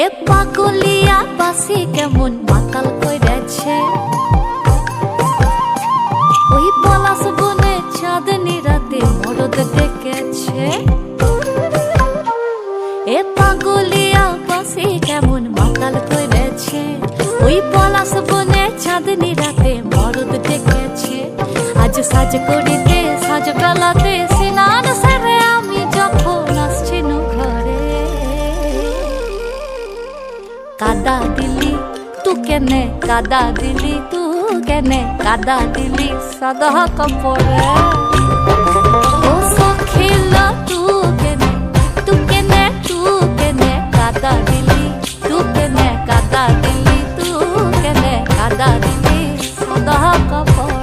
এ পাগলিয়া বাসি কেমন মাতাল কইরেছে, ওই পলাশ বনে চাঁদনি রাতে মরদ ডেকেছে। এ পাগলিয়া বাসি কেমন মাতাল কইরেছে, ওই পলাশ বনে চাঁদনি রাতে মরদ ডেকেছে। আজ সাজ করিতে সাজ বেলাতে সিনান সেরে আমি যখন আসছিনু ঘরে, কাদা দিলি তু কেনে, কাদা দিলি তু কেনে, কাদা দিলি সাদা কাপড়ে। ও সখিল তু কেনে, তু কেনে, তু কেনে, কাদা দিলি তু কেনে, কাদা দিলি তু কেনে, কাদা দিলি সাদা কাপড়ে।